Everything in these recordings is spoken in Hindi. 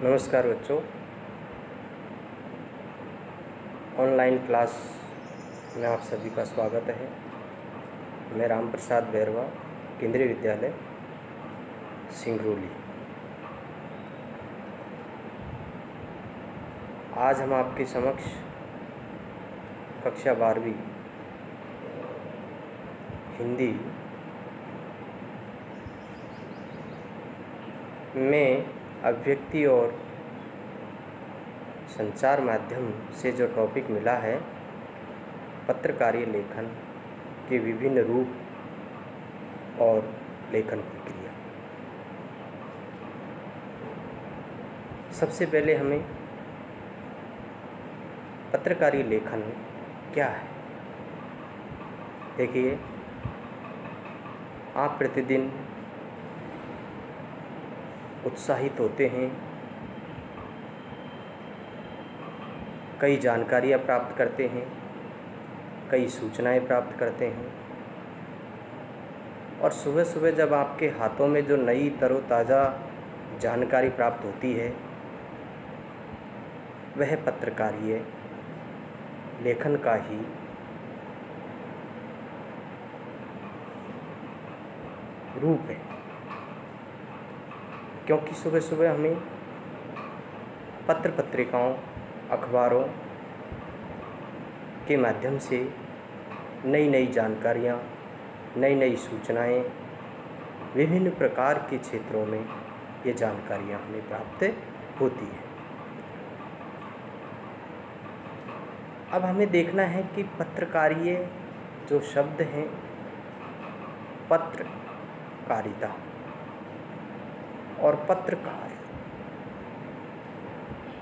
नमस्कार बच्चों। ऑनलाइन क्लास में आप सभी का स्वागत है। मैं राम प्रसाद बैरवा, केंद्रीय विद्यालय सिंगरौली। आज हम आपके समक्ष कक्षा 12वीं हिंदी में अभिव्यक्ति और संचार माध्यम से जो टॉपिक मिला है, पत्रकारीय लेखन के विभिन्न रूप और लेखन प्रक्रिया। सबसे पहले हमें पत्रकारीय लेखन क्या है। देखिए, आप प्रतिदिन उत्साहित होते हैं, कई जानकारियाँ प्राप्त करते हैं, कई सूचनाएं प्राप्त करते हैं, और सुबह सुबह जब आपके हाथों में जो नई तरोताज़ा जानकारी प्राप्त होती है, वह पत्रकारीय लेखन का ही रूप है। क्योंकि सुबह सुबह हमें पत्र पत्रिकाओं, अखबारों के माध्यम से नई नई जानकारियाँ, नई नई सूचनाएं, विभिन्न प्रकार के क्षेत्रों में ये जानकारियाँ हमें प्राप्त होती है। अब हमें देखना है कि पत्रकारीय जो शब्द हैं, पत्रकारिता और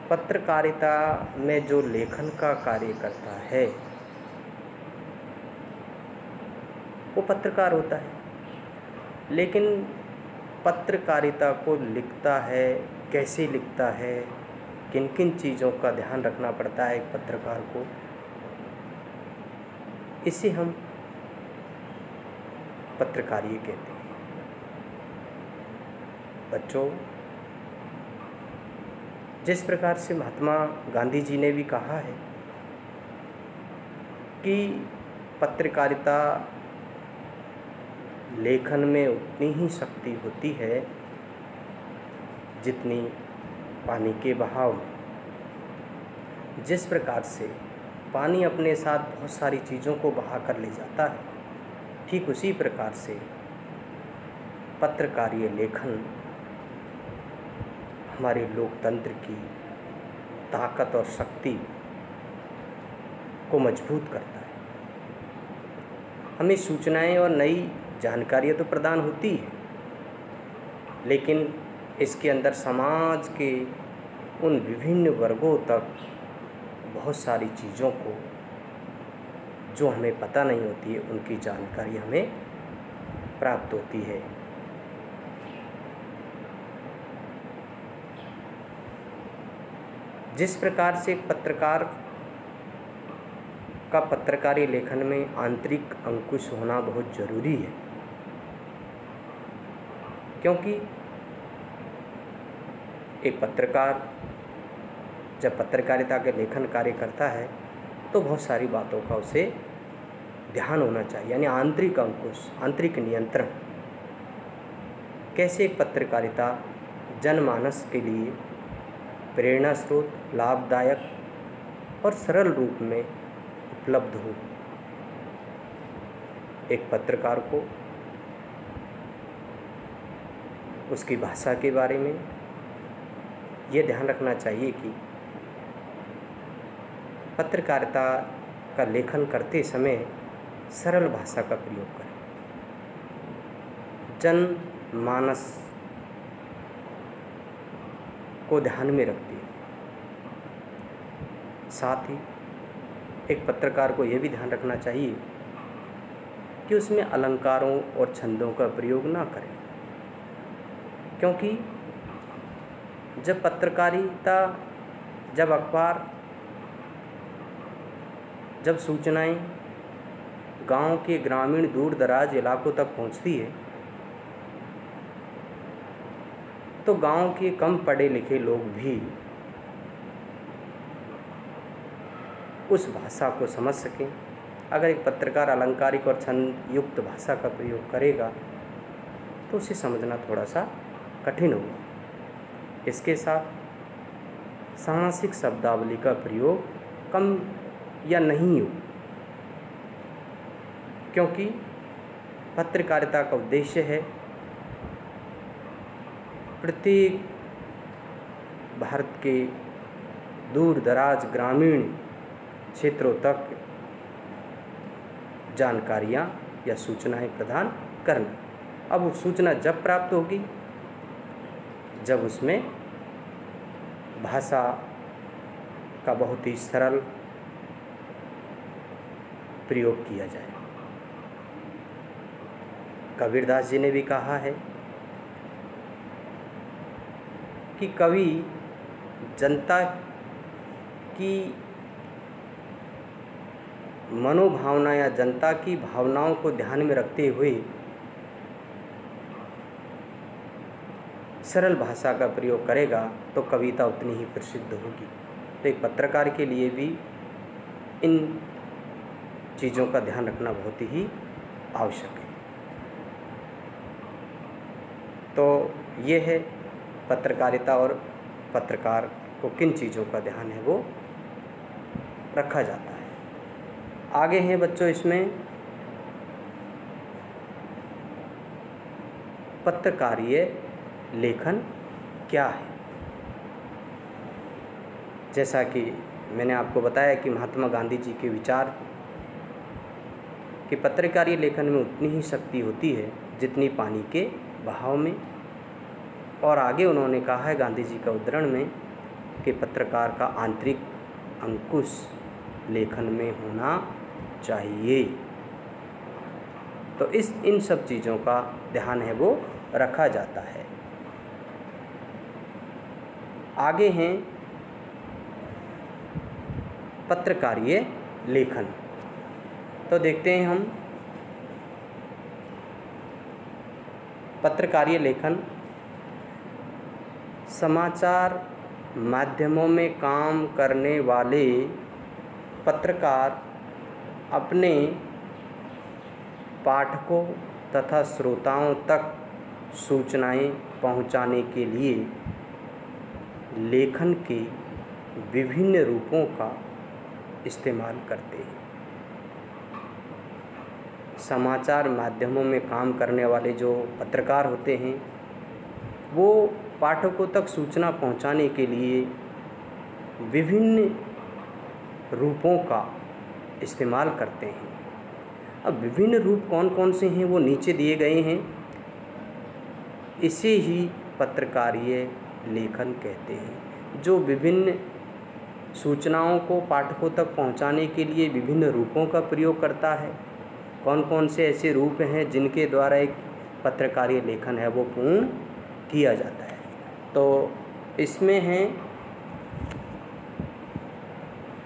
पत्रकारिता में जो लेखन का कार्य करता है वो पत्रकार होता है। लेकिन पत्रकारिता को लिखता है, कैसे लिखता है, किन किन चीज़ों का ध्यान रखना पड़ता है एक पत्रकार को, इसे हम पत्रकारीय कहते हैं। बच्चों, जिस प्रकार से महात्मा गांधी जी ने भी कहा है कि पत्रकारिता लेखन में उतनी ही शक्ति होती है जितनी पानी के बहाव में। जिस प्रकार से पानी अपने साथ बहुत सारी चीज़ों को बहा कर ले जाता है, ठीक उसी प्रकार से पत्रकारीय लेखन हमारे लोकतंत्र की ताकत और शक्ति को मजबूत करता है। हमें सूचनाएं और नई जानकारियाँ तो प्रदान होती हैं, लेकिन इसके अंदर समाज के उन विभिन्न वर्गों तक बहुत सारी चीज़ों को जो हमें पता नहीं होती है, उनकी जानकारी हमें प्राप्त होती है। जिस प्रकार से एक पत्रकार का पत्रकारीय लेखन में आंतरिक अंकुश होना बहुत ज़रूरी है, क्योंकि एक पत्रकार जब पत्रकारिता के लेखन कार्य करता है तो बहुत सारी बातों का उसे ध्यान होना चाहिए, यानी आंतरिक अंकुश, आंतरिक नियंत्रण। कैसे एक पत्रकारिता जनमानस के लिए प्रेरणा स्रोत, लाभदायक और सरल रूप में उपलब्ध हो। एक पत्रकार को उसकी भाषा के बारे में ये ध्यान रखना चाहिए कि पत्रकारिता का लेखन करते समय सरल भाषा का प्रयोग करें, जनमानस को ध्यान में रखती है। साथ ही एक पत्रकार को यह भी ध्यान रखना चाहिए कि उसमें अलंकारों और छंदों का प्रयोग ना करें, क्योंकि जब पत्रकारिता, जब अखबार, जब सूचनाएं गांव के ग्रामीण दूर दराज इलाकों तक पहुंचती है, तो गांव के कम पढ़े लिखे लोग भी उस भाषा को समझ सकें। अगर एक पत्रकार अलंकारिक और छंद युक्त भाषा का प्रयोग करेगा तो उसे समझना थोड़ा सा कठिन होगा। इसके साथ सामासिक शब्दावली का प्रयोग कम या नहीं हो, क्योंकि पत्रकारिता का उद्देश्य है प्रत्येक भारत के दूर दराज ग्रामीण क्षेत्रों तक जानकारियाँ या सूचनाएं प्रदान करना। अब वो सूचना जब प्राप्त होगी जब उसमें भाषा का बहुत ही सरल प्रयोग किया जाए। कबीरदास जी ने भी कहा है कि कवि जनता की मनोभावना या जनता की भावनाओं को ध्यान में रखते हुए सरल भाषा का प्रयोग करेगा तो कविता उतनी ही प्रसिद्ध होगी। तो एक पत्रकार के लिए भी इन चीज़ों का ध्यान रखना बहुत ही आवश्यक है। तो ये है पत्रकारिता और पत्रकार को किन चीज़ों का ध्यान है वो रखा जाता है। आगे हैं बच्चों इसमें पत्रकारीय लेखन क्या है। जैसा कि मैंने आपको बताया कि महात्मा गांधी जी के विचार कि पत्रकारीय लेखन में उतनी ही शक्ति होती है जितनी पानी के बहाव में। और आगे उन्होंने कहा है गांधी जी का उद्धरण में कि पत्रकार का आंतरिक अंकुश लेखन में होना चाहिए। तो इन सब चीज़ों का ध्यान है वो रखा जाता है। आगे हैं पत्रकारीय लेखन। तो देखते हैं हम पत्रकारीय लेखन समाचार माध्यमों में काम करने वाले पत्रकार अपने पाठकों तथा श्रोताओं तक सूचनाएं पहुंचाने के लिए लेखन के विभिन्न रूपों का इस्तेमाल करते हैं। समाचार माध्यमों में काम करने वाले जो पत्रकार होते हैं वो पाठकों तक सूचना पहुंचाने के लिए विभिन्न रूपों का इस्तेमाल करते हैं। अब विभिन्न रूप कौन कौन से हैं वो नीचे दिए गए हैं। इसे ही पत्रकारीय लेखन कहते हैं, जो विभिन्न सूचनाओं को पाठकों तक पहुंचाने के लिए विभिन्न रूपों का प्रयोग करता है। कौन कौन से ऐसे रूप हैं जिनके द्वारा एक पत्रकारीय लेखन है वो पूर्ण किया जाता है। तो इसमें हैं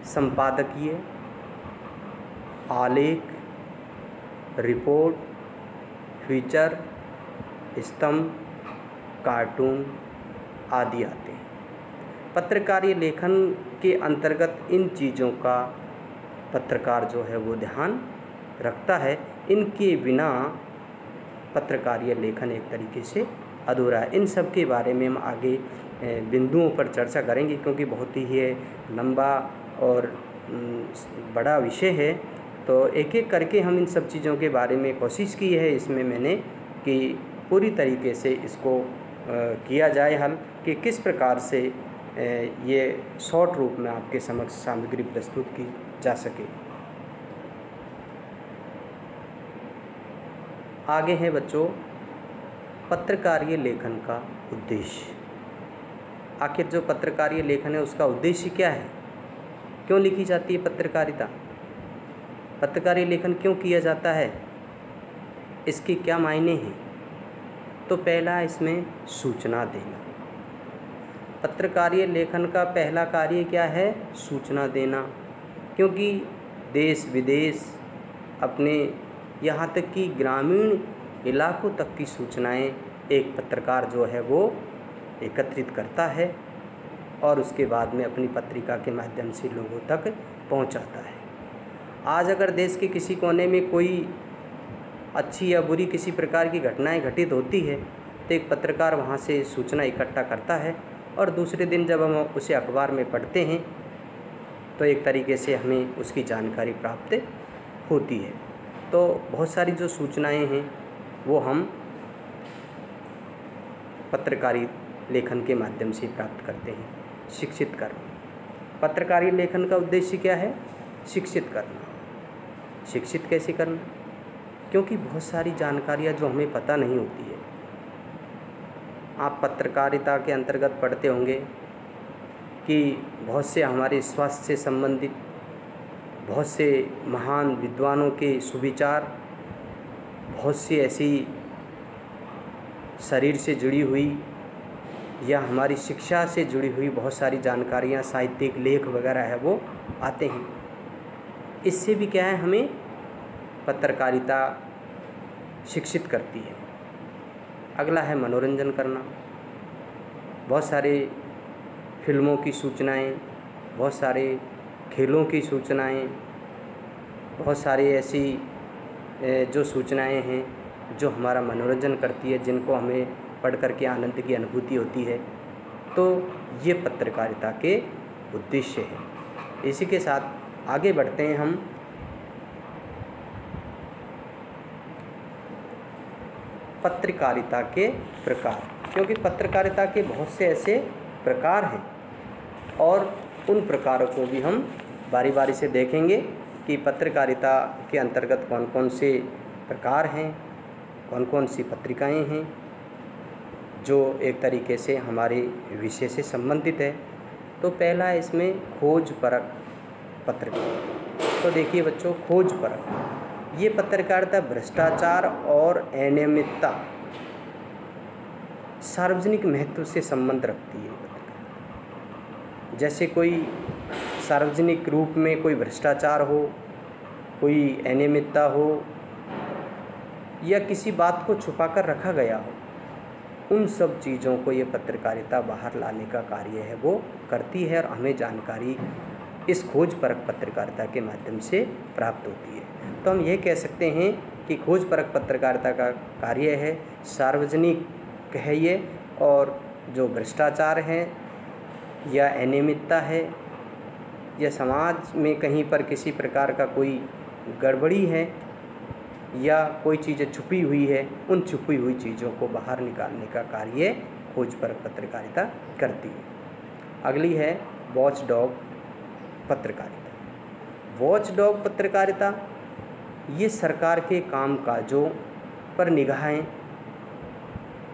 संपादकीय, आलेख, रिपोर्ट, फीचर, स्तंभ, कार्टून आदि आते हैं। पत्रकारीय लेखन के अंतर्गत इन चीज़ों का पत्रकार जो है वो ध्यान रखता है। इनके बिना पत्रकारीय लेखन एक तरीके से अधूरा है। इन सब के बारे में हम आगे बिंदुओं पर चर्चा करेंगे, क्योंकि बहुत ही लंबा और बड़ा विषय है। तो एक एक करके हम इन सब चीज़ों के बारे में कोशिश की है इसमें मैंने कि पूरी तरीके से इसको किया जाए हल, कि किस प्रकार से ये शॉर्ट रूप में आपके समक्ष सामग्री प्रस्तुत की जा सके। आगे है बच्चों पत्रकारीय लेखन का उद्देश्य। आखिर जो पत्रकारीय लेखन है उसका उद्देश्य क्या है, क्यों लिखी जाती है पत्रकारिता, पत्रकारीय लेखन क्यों किया जाता है, इसके क्या मायने हैं। तो पहला इसमें सूचना देना। पत्रकारीय लेखन का पहला कार्य क्या है, सूचना देना। क्योंकि देश विदेश अपने यहाँ तक कि ग्रामीण इलाकों तक की सूचनाएं एक पत्रकार जो है वो एकत्रित करता है और उसके बाद में अपनी पत्रिका के माध्यम से लोगों तक पहुंचाता है। आज अगर देश के किसी कोने में कोई अच्छी या बुरी किसी प्रकार की घटनाएं घटित होती है तो एक पत्रकार वहां से सूचना इकट्ठा करता है और दूसरे दिन जब हम उसे अखबार में पढ़ते हैं तो एक तरीके से हमें उसकी जानकारी प्राप्त होती है। तो बहुत सारी जो सूचनाएं हैं वो हम पत्रकारी लेखन के माध्यम से प्राप्त करते हैं। शिक्षित करना, पत्रकारी लेखन का उद्देश्य क्या है? शिक्षित करना। शिक्षित कैसे करना? क्योंकि बहुत सारी जानकारियाँ जो हमें पता नहीं होती है। आप पत्रकारिता के अंतर्गत पढ़ते होंगे कि बहुत से हमारे स्वास्थ्य से संबंधित बहुत से महान विद्वानों के सुविचार, बहुत सी ऐसी शरीर से जुड़ी हुई या हमारी शिक्षा से जुड़ी हुई बहुत सारी जानकारियाँ, साहित्यिक लेख वगैरह है वो आते हैं। इससे भी क्या है, हमें पत्रकारिता शिक्षित करती है। अगला है मनोरंजन करना। बहुत सारे फिल्मों की सूचनाएं, बहुत सारे खेलों की सूचनाएं, बहुत सारी ऐसी जो सूचनाएं हैं जो हमारा मनोरंजन करती है, जिनको हमें पढ़ कर के आनंद की अनुभूति होती है। तो ये पत्रकारिता के उद्देश्य है। इसी के साथ आगे बढ़ते हैं हम पत्रकारिता के प्रकार, क्योंकि पत्रकारिता के बहुत से ऐसे प्रकार हैं और उन प्रकारों को भी हम बारी बारी से देखेंगे कि पत्रकारिता के अंतर्गत कौन कौन से प्रकार हैं, कौन कौन सी पत्रिकाएं हैं जो एक तरीके से हमारे विषय से संबंधित है। तो पहला है इसमें खोज परक पत्रकारिता। तो देखिए बच्चों, खोज परक ये पत्रकारिता भ्रष्टाचार और अनियमितता, सार्वजनिक महत्व से संबंध रखती है। जैसे कोई सार्वजनिक रूप में कोई भ्रष्टाचार हो, कोई अनियमितता हो या किसी बात को छुपाकर रखा गया हो, उन सब चीज़ों को ये पत्रकारिता बाहर लाने का कार्य है वो करती है और हमें जानकारी इस खोज परक पत्रकारिता के माध्यम से प्राप्त होती है। तो हम ये कह सकते हैं कि खोज परक पत्रकारिता का कार्य है सार्वजनिक है ये, और जो भ्रष्टाचार है या अनियमितता है या समाज में कहीं पर किसी प्रकार का कोई गड़बड़ी है या कोई चीज़ें छुपी हुई है, उन छुपी हुई चीज़ों को बाहर निकालने का कार्य खोज परक पत्रकारिता करती है। अगली है वॉच डॉग पत्रकारिता। वॉच डॉग पत्रकारिता ये सरकार के कामकाजों पर निगाहें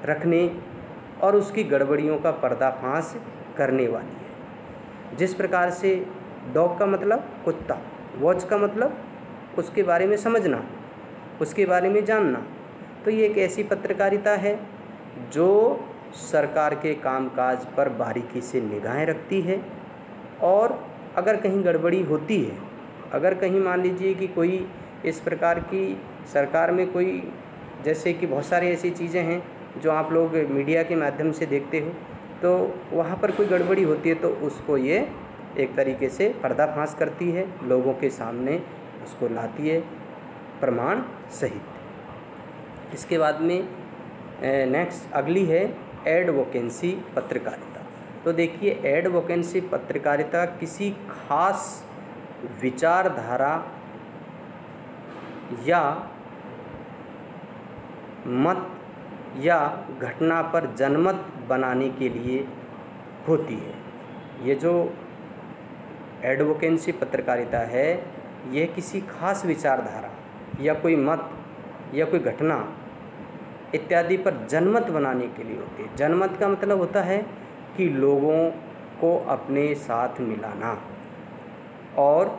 रखने और उसकी गड़बड़ियों का पर्दाफाश करने वाली है। जिस प्रकार से डॉग का मतलब कुत्ता, वॉच का मतलब उसके बारे में समझना, उसके बारे में जानना। तो ये एक ऐसी पत्रकारिता है जो सरकार के कामकाज पर बारीकी से निगाहें रखती है और अगर कहीं गड़बड़ी होती है, अगर कहीं मान लीजिए कि कोई इस प्रकार की सरकार में कोई, जैसे कि बहुत सारी ऐसी चीज़ें हैं जो आप लोग मीडिया के माध्यम से देखते हो, तो वहाँ पर कोई गड़बड़ी होती है तो उसको ये एक तरीके से पर्दाफाश करती है, लोगों के सामने उसको लाती है प्रमाण सहित। इसके बाद में नेक्स्ट अगली है एडवोकेंसी पत्रकारिता। तो देखिए, एडवोकेंसी पत्रकारिता किसी खास विचारधारा या मत या घटना पर जनमत बनाने के लिए होती है। ये जो एडवोकेंसी पत्रकारिता है, यह किसी खास विचारधारा या कोई मत या कोई घटना इत्यादि पर जनमत बनाने के लिए होती है। जनमत का मतलब होता है कि लोगों को अपने साथ मिलाना और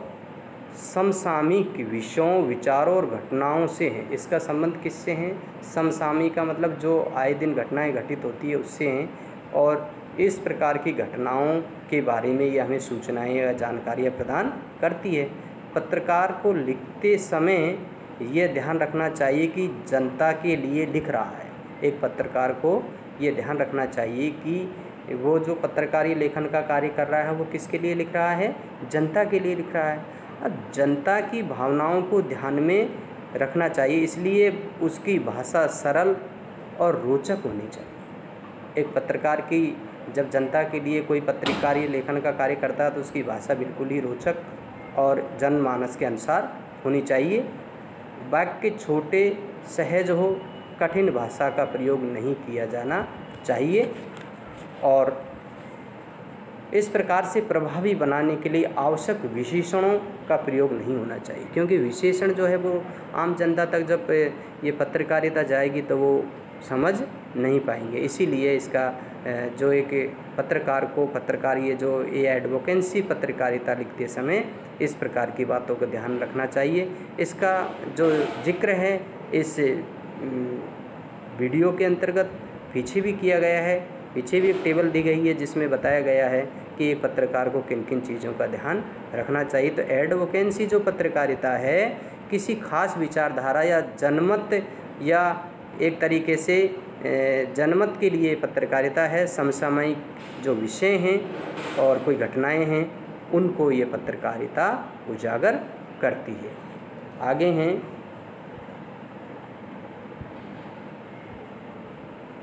समसामयिक विषयों, विचारों और घटनाओं से है। इसका संबंध किससे है? समसामयिक का मतलब जो आए दिन घटनाएं घटित होती है उससे हैं, और इस प्रकार की घटनाओं के बारे में ये हमें सूचनाएं या जानकारियाँ प्रदान करती है। पत्रकार को लिखते समय ये ध्यान रखना चाहिए कि जनता के लिए लिख रहा है। एक पत्रकार को ये ध्यान रखना चाहिए कि वो जो पत्रकारी लेखन का कार्य कर रहा है वो किसके लिए लिख रहा है, जनता के लिए लिख रहा है। अब जनता की भावनाओं को ध्यान में रखना चाहिए, इसलिए उसकी भाषा सरल और रोचक होनी चाहिए। एक पत्रकार की जब जनता के लिए कोई पत्रकारीय लेखन का कार्य करता है तो उसकी भाषा बिल्कुल ही रोचक और जनमानस के अनुसार होनी चाहिए। वाक्य छोटे सहज हो, कठिन भाषा का प्रयोग नहीं किया जाना चाहिए और इस प्रकार से प्रभावी बनाने के लिए आवश्यक विशेषणों का प्रयोग नहीं होना चाहिए, क्योंकि विशेषण जो है वो आम जनता तक जब ये पत्रकारिता जाएगी तो वो समझ नहीं पाएंगे। इसीलिए इसका जो एक पत्रकार को ये जो ये एडवोकेंसी पत्रकारिता लिखते समय इस प्रकार की बातों का ध्यान रखना चाहिए। इसका जो जिक्र है इस वीडियो के अंतर्गत पीछे भी किया गया है। पीछे भी एक टेबल दी गई है जिसमें बताया गया है कि एक पत्रकार को किन किन चीज़ों का ध्यान रखना चाहिए। तो एडवोकेंसी जो पत्रकारिता है किसी खास विचारधारा या जनमत या एक तरीके से जनमत के लिए पत्रकारिता है। समसामयिक जो विषय हैं और कोई घटनाएं हैं उनको ये पत्रकारिता उजागर करती है। आगे हैं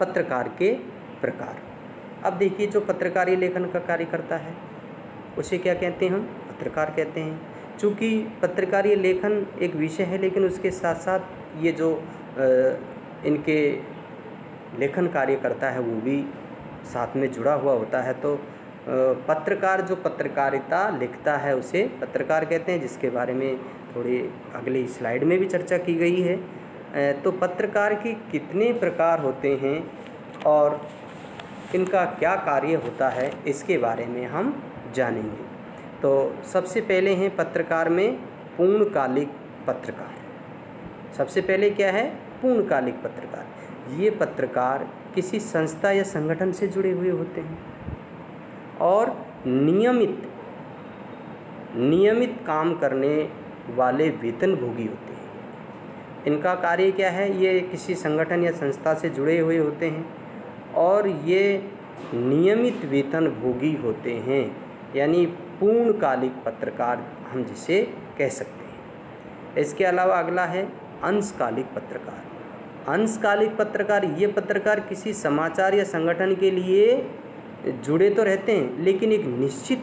पत्रकार के प्रकार। अब देखिए जो पत्रकारीय लेखन का कार्य करता है उसे क्या कहते हैं, हम पत्रकार कहते हैं। चूँकि पत्रकारीय लेखन एक विषय है लेकिन उसके साथ साथ ये जो इनके लेखन कार्य करता है वो भी साथ में जुड़ा हुआ होता है। तो पत्रकार जो पत्रकारिता लिखता है उसे पत्रकार कहते हैं, जिसके बारे में थोड़ी अगली स्लाइड में भी चर्चा की गई है। तो पत्रकार के कितने प्रकार होते हैं और इनका क्या कार्य होता है इसके बारे में हम जानेंगे। तो सबसे पहले हैं पत्रकार में पूर्णकालिक पत्रकार। सबसे पहले क्या है, पूर्णकालिक पत्रकार। ये पत्रकार किसी संस्था या संगठन से जुड़े हुए होते हैं और नियमित काम करने वाले वेतनभोगी होते हैं। इनका कार्य क्या है, ये किसी संगठन या संस्था से जुड़े हुए होते हैं और ये नियमित वेतनभोगी होते हैं, यानी पूर्णकालिक पत्रकार हम जिसे कह सकते हैं। इसके अलावा अगला है अंशकालिक पत्रकार। अंशकालिक पत्रकार ये पत्रकार किसी समाचार या संगठन के लिए जुड़े तो रहते हैं लेकिन एक निश्चित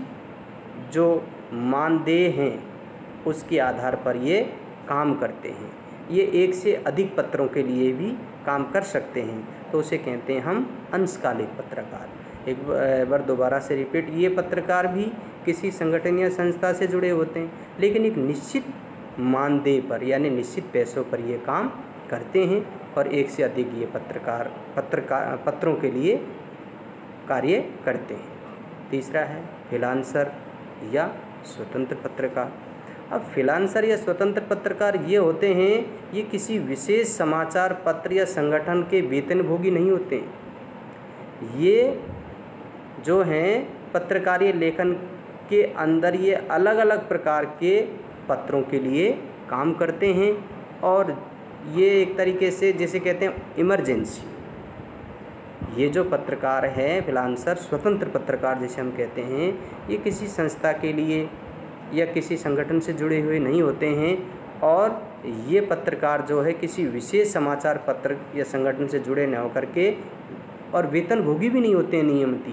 जो मानदेय हैं उसके आधार पर ये काम करते हैं। ये एक से अधिक पत्रों के लिए भी काम कर सकते हैं, तो उसे कहते हैं हम अंशकालिक पत्रकार। एक बार दोबारा से रिपीट, ये पत्रकार भी किसी संगठन या संस्था से जुड़े होते हैं लेकिन एक निश्चित मानदेय पर यानी निश्चित पैसों पर ये काम करते हैं और एक से अधिक ये पत्रों के लिए कार्य करते हैं। तीसरा है फ्रीलांसर या स्वतंत्र पत्रकार। अब फ्रीलांसर या स्वतंत्र पत्रकार ये होते हैं, ये किसी विशेष समाचार पत्र या संगठन के वेतनभोगी नहीं होते। ये जो हैं पत्रकारीय लेखन के अंदर ये अलग अलग प्रकार के पत्रों के लिए काम करते हैं और ये एक तरीके से जैसे कहते हैं इमरजेंसी। ये जो पत्रकार है फ्रीलांसर स्वतंत्र पत्रकार जैसे हम कहते हैं, ये किसी संस्था के लिए या किसी संगठन से जुड़े हुए नहीं होते हैं और ये पत्रकार जो है किसी विशेष समाचार पत्र या संगठन से जुड़े न होकर के और वेतनभोगी भी नहीं होते हैं नियमित।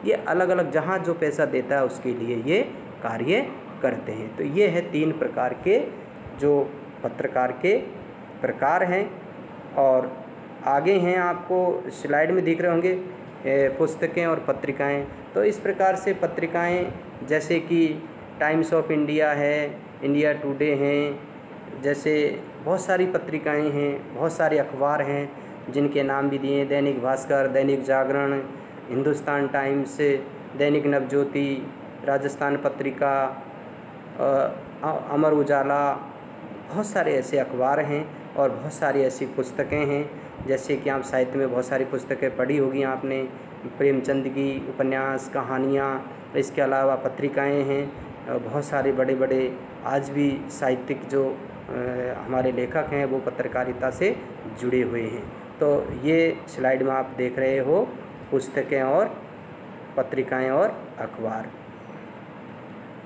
ये अलग अलग जहाँ जो पैसा देता है उसके लिए ये कार्य करते हैं। तो ये है 3 प्रकार के जो पत्रकार के प्रकार हैं। और आगे हैं आपको स्लाइड में दिख रहे होंगे पुस्तकें और पत्रिकाएं। तो इस प्रकार से पत्रिकाएं जैसे कि टाइम्स ऑफ इंडिया है, इंडिया टुडे हैं, जैसे बहुत सारी पत्रिकाएं हैं, बहुत सारे अखबार हैं जिनके नाम भी दिए हैं, दैनिक भास्कर, दैनिक जागरण, हिंदुस्तान टाइम्स, दैनिक नवज्योति, राजस्थान पत्रिका, अमर उजाला। बहुत सारे ऐसे अखबार हैं और बहुत सारी ऐसी पुस्तकें हैं, जैसे कि आप साहित्य में बहुत सारी पुस्तकें पढ़ी होगी आपने, प्रेमचंद की उपन्यास, कहानियाँ। इसके अलावा पत्रिकाएं हैं, बहुत सारे बड़े बड़े आज भी साहित्यिक जो हमारे लेखक हैं वो पत्रकारिता से जुड़े हुए हैं। तो ये स्लाइड में आप देख रहे हो पुस्तकें और पत्रिकाएं और अखबार।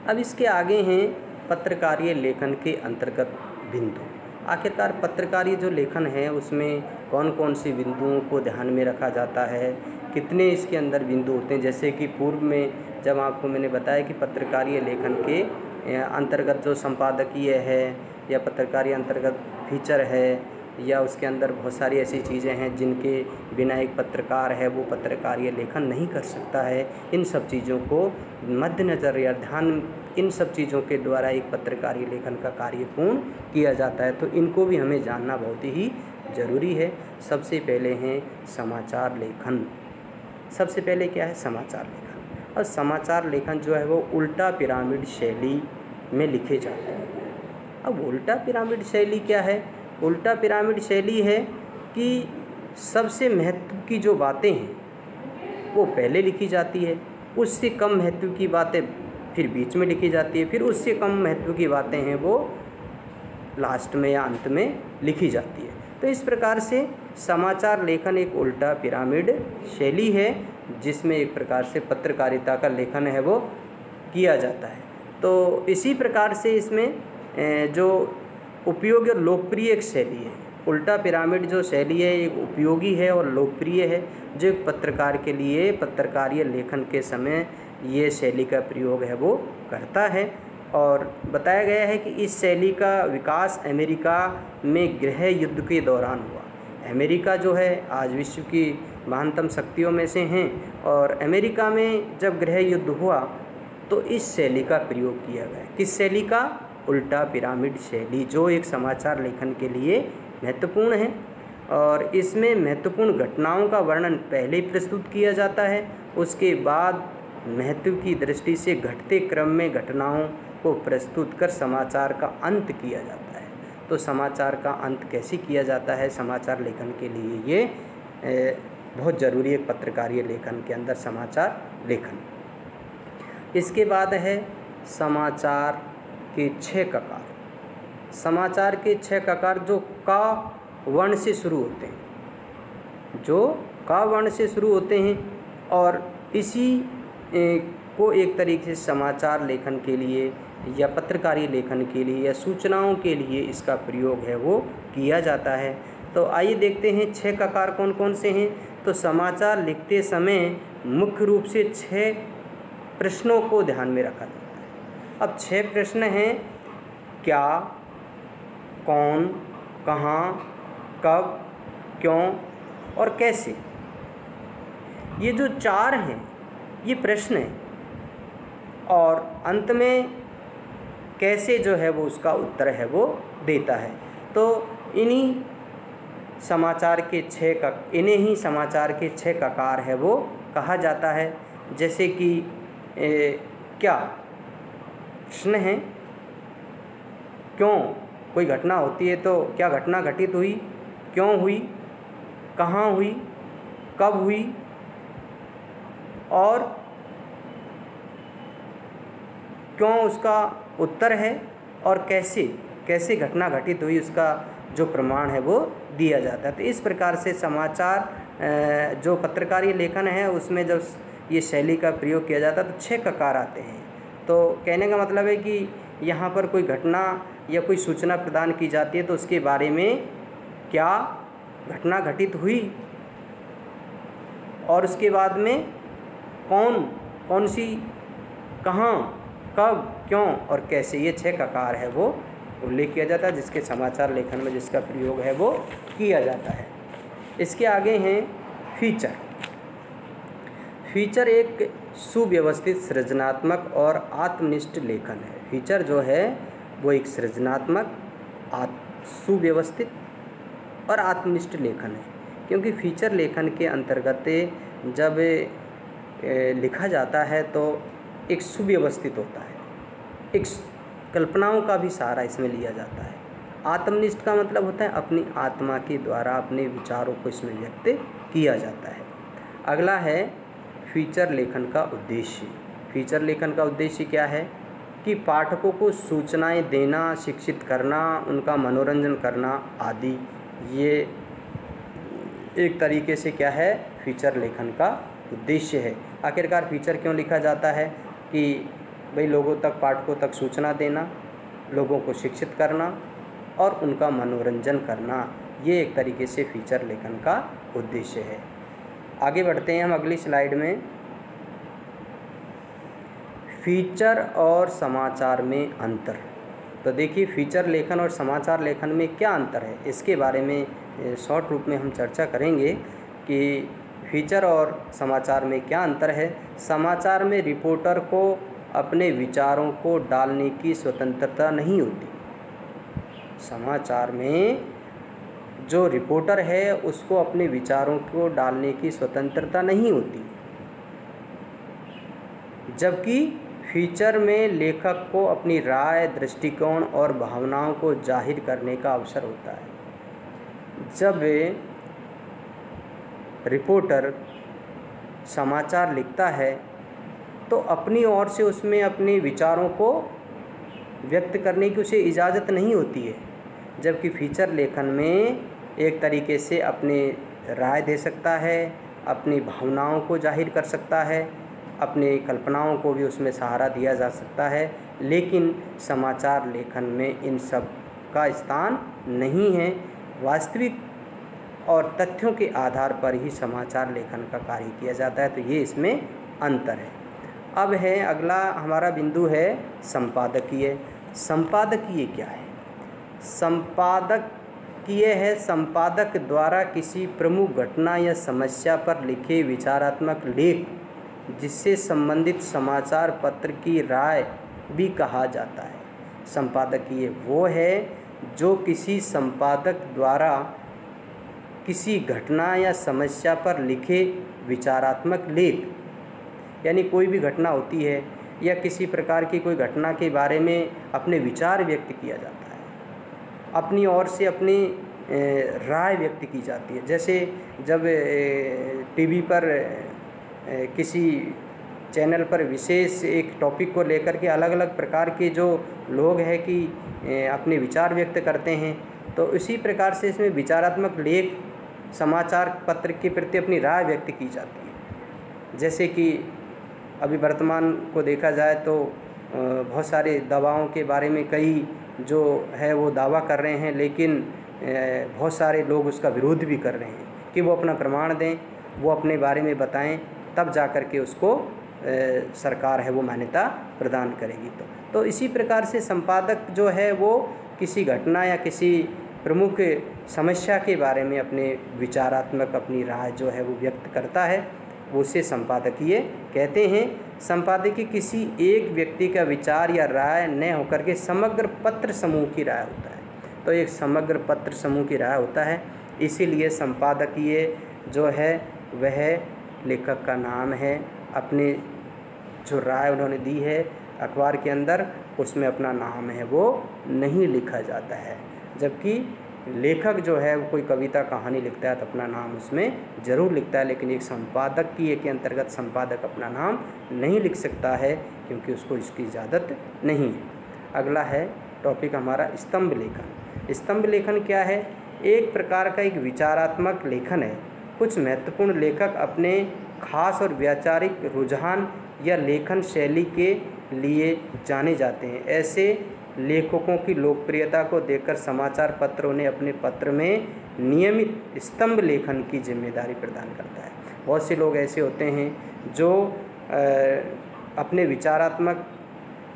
अब इसके आगे हैं पत्रकारीय लेखन के अंतर्गत बिंदु। आखिरकार पत्रकारीय जो लेखन है उसमें कौन कौन सी बिंदुओं को ध्यान में रखा जाता है, कितने इसके अंदर बिंदु होते हैं। जैसे कि पूर्व में जब आपको मैंने बताया कि पत्रकारीय लेखन के अंतर्गत जो संपादकीय है या पत्रकारीय अंतर्गत फीचर है या उसके अंदर बहुत सारी ऐसी चीज़ें हैं जिनके बिना एक पत्रकार है वो पत्रकारीय लेखन नहीं कर सकता है। इन सब चीज़ों को मद्देनज़र या ध्यान, इन सब चीज़ों के द्वारा एक पत्रकारीय लेखन का कार्य पूर्ण किया जाता है। तो इनको भी हमें जानना बहुत ही ज़रूरी है। सबसे पहले हैं समाचार लेखन। सबसे पहले क्या है? समाचार लेखन। और समाचार लेखन जो है वो उल्टा पिरामिड शैली में लिखे जाते हैं। अब उल्टा पिरामिड शैली क्या है? उल्टा पिरामिड शैली है कि सबसे महत्व की जो बातें हैं वो पहले लिखी जाती है, उससे कम महत्व की बातें फिर बीच में लिखी जाती है, फिर उससे कम महत्व की बातें हैं वो लास्ट में या अंत में लिखी जाती है। तो इस प्रकार से समाचार लेखन एक उल्टा पिरामिड शैली है जिसमें एक प्रकार से पत्रकारिता का लेखन है वो किया जाता है। तो इसी प्रकार से इसमें जो उपयोगी और लोकप्रिय एक शैली है, उल्टा पिरामिड जो शैली है एक उपयोगी है और लोकप्रिय है, जो एक पत्रकार के लिए पत्रकारीय लेखन के समय ये शैली का प्रयोग है वो करता है। और बताया गया है कि इस शैली का विकास अमेरिका में गृह युद्ध के दौरान हुआ। अमेरिका जो है आज विश्व की महानतम शक्तियों में से हैं और अमेरिका में जब गृह युद्ध हुआ तो इस शैली का प्रयोग किया गया। किस शैली का? उल्टा पिरामिड शैली, जो एक समाचार लेखन के लिए महत्वपूर्ण है। और इसमें महत्वपूर्ण घटनाओं का वर्णन पहले ही प्रस्तुत किया जाता है, उसके बाद महत्व की दृष्टि से घटते क्रम में घटनाओं को प्रस्तुत कर समाचार का अंत किया जाता है। तो समाचार का अंत कैसे किया जाता है समाचार लेखन के लिए, ये बहुत ज़रूरी है पत्रकारीय लेखन के अंदर समाचार लेखन। इसके बाद है समाचार के 6 ककार। समाचार के 6 ककार जो का वर्ण से शुरू होते हैं, जो का वर्ण से शुरू होते हैं और इसी को एक तरीके से समाचार लेखन के लिए या पत्रकारीय लेखन के लिए या सूचनाओं के लिए इसका प्रयोग है वो किया जाता है। तो आइए देखते हैं 6 ककार कौन कौन से हैं। तो समाचार लिखते समय मुख्य रूप से 6 प्रश्नों को ध्यान में रखा जाता है। अब 6 प्रश्न हैं: क्या, कौन, कहाँ, कब, क्यों और कैसे। ये जो 4 हैं ये प्रश्न हैं और अंत में कैसे जो है वो उसका उत्तर है वो देता है। तो इन्हीं समाचार के 6 ककार है वो कहा जाता है। जैसे कि क्या प्रश्न है, क्यों, कोई घटना होती है तो क्या घटना घटित हुई, क्यों हुई, कहाँ हुई, कब हुई और क्यों उसका उत्तर है, और कैसे घटना घटित हुई उसका जो प्रमाण है वो दिया जाता है। तो इस प्रकार से समाचार जो पत्रकारीय लेखन है उसमें जब ये शैली का प्रयोग किया जाता है तो 6 ककार आते हैं। तो कहने का मतलब है कि यहाँ पर कोई घटना या कोई सूचना प्रदान की जाती है तो उसके बारे में क्या घटना घटित हुई और उसके बाद में कौन सी, कहाँ, कब, क्यों और कैसे, ये 6 ककार है वो उल्लेख किया जाता है जिसके समाचार लेखन में जिसका प्रयोग है वो किया जाता है। इसके आगे हैं फीचर। फीचर एक सुव्यवस्थित, सृजनात्मक और आत्मनिष्ठ लेखन है। फीचर जो है वो एक सृजनात्मक, सुव्यवस्थित और आत्मनिष्ठ लेखन है, क्योंकि फीचर लेखन के अंतर्गत जब लिखा जाता है तो एक सुव्यवस्थित होता है, एक कल्पनाओं का भी सहारा इसमें लिया जाता है। आत्मनिष्ठ का मतलब होता है अपनी आत्मा के द्वारा अपने विचारों को इसमें व्यक्त किया जाता है। अगला है फीचर लेखन का उद्देश्य। फीचर लेखन का उद्देश्य क्या है कि पाठकों को सूचनाएं देना, शिक्षित करना, उनका मनोरंजन करना आदि, ये एक तरीके से क्या है, फीचर लेखन का उद्देश्य है। आखिरकार फीचर क्यों लिखा जाता है कि भाई लोगों तक, पाठकों तक सूचना देना, लोगों को शिक्षित करना और उनका मनोरंजन करना, ये एक तरीके से फीचर लेखन का उद्देश्य है। आगे बढ़ते हैं हम अगली स्लाइड में। फीचर और समाचार में अंतर। तो देखिए फीचर लेखन और समाचार लेखन में क्या अंतर है, इसके बारे में शॉर्ट रूप में हम चर्चा करेंगे कि फीचर और समाचार में क्या अंतर है। समाचार में रिपोर्टर को अपने विचारों को डालने की स्वतंत्रता नहीं होती। समाचार में जो रिपोर्टर है उसको अपने विचारों को डालने की स्वतंत्रता नहीं होती, जबकि फीचर में लेखक को अपनी राय, दृष्टिकोण और भावनाओं को जाहिर करने का अवसर होता है। जब रिपोर्टर समाचार लिखता है तो अपनी ओर से उसमें अपने विचारों को व्यक्त करने की उसे इजाज़त नहीं होती है, जबकि फीचर लेखन में एक तरीके से अपनी राय दे सकता है, अपनी भावनाओं को जाहिर कर सकता है, अपनी कल्पनाओं को भी उसमें सहारा दिया जा सकता है। लेकिन समाचार लेखन में इन सब का स्थान नहीं है। वास्तविक और तथ्यों के आधार पर ही समाचार लेखन का कार्य किया जाता है। तो ये इसमें अंतर है। अब है अगला हमारा बिंदु है संपादकीय। संपादकीय क्या है? संपादकीय है संपादक द्वारा किसी प्रमुख घटना या समस्या पर लिखे विचारात्मक लेख, जिससे संबंधित समाचार पत्र की राय भी कहा जाता है। संपादकीय वो है जो किसी संपादक द्वारा किसी घटना या समस्या पर लिखे विचारात्मक लेख, यानी कोई भी घटना होती है या किसी प्रकार की कोई घटना के बारे में अपने विचार व्यक्त किया जाता है, अपनी ओर से अपनी राय व्यक्त की जाती है। जैसे जब टीवी पर किसी चैनल पर विशेष एक टॉपिक को लेकर के अलग अलग प्रकार के जो लोग हैं कि अपने विचार व्यक्त करते हैं, तो इसी प्रकार से इसमें विचारात्मक लेख, समाचार पत्र के प्रति अपनी राय व्यक्त की जाती है। जैसे कि अभी वर्तमान को देखा जाए तो बहुत सारे दवाओं के बारे में कई जो है वो दावा कर रहे हैं, लेकिन बहुत सारे लोग उसका विरोध भी कर रहे हैं कि वो अपना प्रमाण दें, वो अपने बारे में बताएं, तब जा कर के उसको सरकार है वो मान्यता प्रदान करेगी। तो इसी प्रकार से संपादक जो है वो किसी घटना या किसी प्रमुख समस्या के बारे में अपने विचारात्मक अपनी राय जो है वो व्यक्त करता है, वो उसे संपादकीय कहते हैं। संपादकीय किसी एक व्यक्ति का विचार या राय न होकर के समग्र पत्र समूह की राय होता है। तो एक समग्र पत्र समूह की राय होता है, इसीलिए संपादकीय जो है वह लेखक का नाम है। अपने जो राय उन्होंने दी है अखबार के अंदर, उसमें अपना नाम है वो नहीं लिखा जाता है। जबकि लेखक जो है वो कोई कविता कहानी लिखता है तो अपना नाम उसमें ज़रूर लिखता है, लेकिन एक संपादकीय के अंतर्गत संपादक अपना नाम नहीं लिख सकता है, क्योंकि उसको इसकी इजाज़त नहीं है। अगला है टॉपिक हमारा स्तंभ लेखन। स्तंभ लेखन क्या है? एक प्रकार का एक विचारात्मक लेखन है। कुछ महत्वपूर्ण लेखक अपने खास और वैचारिक रुझान या लेखन शैली के लिए जाने जाते हैं। ऐसे लेखकों की लोकप्रियता को देखकर समाचार पत्र उन्हें अपने पत्र में नियमित स्तंभ लेखन की जिम्मेदारी प्रदान करता है। बहुत से लोग ऐसे होते हैं जो अपने विचारात्मक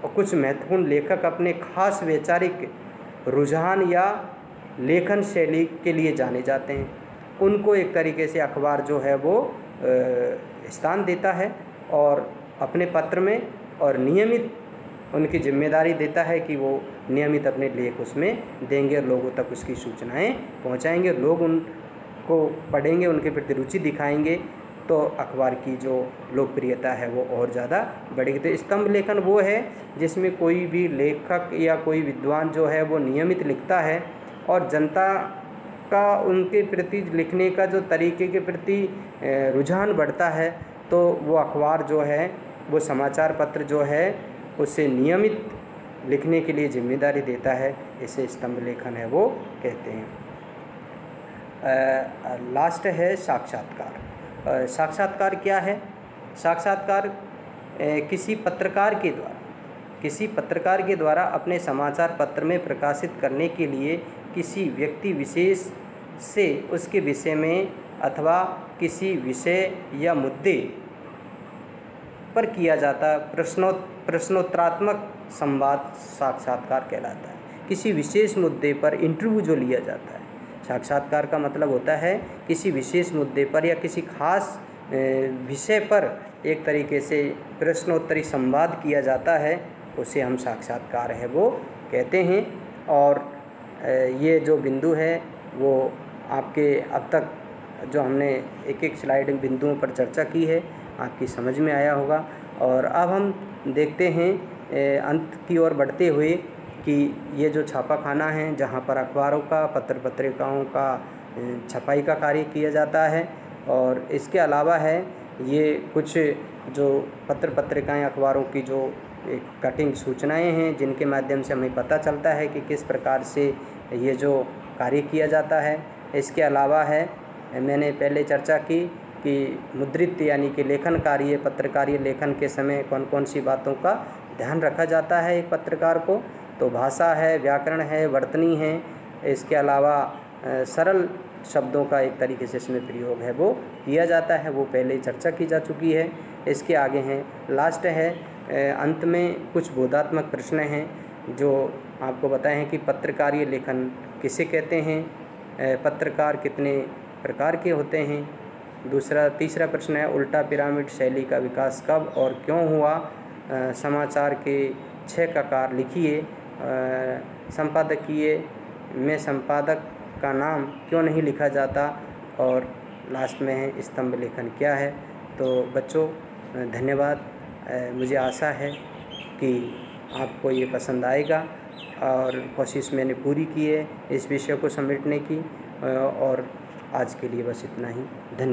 और कुछ महत्वपूर्ण लेखक अपने खास वैचारिक रुझान या लेखन शैली के लिए जाने जाते हैं। उनको एक तरीके से अखबार जो है वो स्थान देता है और अपने पत्र में, और नियमित उनकी जिम्मेदारी देता है कि वो नियमित अपने लेख उसमें देंगे और लोगों तक उसकी सूचनाएं पहुंचाएंगे। लोग उनको पढ़ेंगे, उनके प्रति रुचि दिखाएंगे, तो अखबार की जो लोकप्रियता है वो और ज़्यादा बढ़ेगी। तो स्तंभ लेखन वो है जिसमें कोई भी लेखक या कोई विद्वान जो है वो नियमित लिखता है और जनता का उनके प्रति लिखने का जो तरीके के प्रति रुझान बढ़ता है, तो वो अखबार जो है वो समाचार पत्र जो है उसे नियमित लिखने के लिए जिम्मेदारी देता है। इसे स्तंभ लेखन है वो कहते हैं। लास्ट है साक्षात्कार। साक्षात्कार क्या है? साक्षात्कार किसी पत्रकार के द्वारा अपने समाचार पत्र में प्रकाशित करने के लिए किसी व्यक्ति विशेष से उसके विषय में अथवा किसी विषय या मुद्दे पर किया जाता प्रश्नोत्तरात्मक संवाद साक्षात्कार कहलाता है। किसी विशेष मुद्दे पर इंटरव्यू जो लिया जाता है, साक्षात्कार का मतलब होता है किसी विशेष मुद्दे पर या किसी खास विषय पर एक तरीके से प्रश्नोत्तरी संवाद किया जाता है, उसे हम साक्षात्कार है वो कहते हैं। और ये जो बिंदु है वो आपके अब तक जो हमने एक एक स्लाइड में बिंदुओं पर चर्चा की है आपकी समझ में आया होगा। और अब हम देखते हैं अंत की ओर बढ़ते हुए कि ये जो छापाखाना है जहाँ पर अखबारों का पत्रिकाओं का छपाई का कार्य किया जाता है, और इसके अलावा है ये कुछ जो पत्रिकाएं अखबारों की जो कटिंग सूचनाएं हैं जिनके माध्यम से हमें पता चलता है कि किस प्रकार से ये जो कार्य किया जाता है। इसके अलावा है मैंने पहले चर्चा की कि मुद्रित यानी कि लेखन कार्य पत्रकारीय लेखन के समय कौन कौन सी बातों का ध्यान रखा जाता है एक पत्रकार को। तो भाषा है, व्याकरण है, वर्तनी है, इसके अलावा सरल शब्दों का एक तरीके से इसमें प्रयोग है वो किया जाता है, वो पहले चर्चा की जा चुकी है। इसके आगे हैं लास्ट है अंत में कुछ बोधात्मक प्रश्न हैं जो आपको बताए हैं कि पत्रकारीय लेखन किसे कहते हैं, पत्रकार कितने प्रकार के होते हैं। तीसरा प्रश्न है उल्टा पिरामिड शैली का विकास कब और क्यों हुआ, समाचार के 6 ककार लिखिए, संपादकीय में संपादक का नाम क्यों नहीं लिखा जाता, और लास्ट में है स्तंभ लेखन क्या है। तो बच्चों धन्यवाद। मुझे आशा है कि आपको ये पसंद आएगा और कोशिश मैंने पूरी की है इस विषय को समेटने की, और आज के लिए बस इतना ही। धन्यवाद।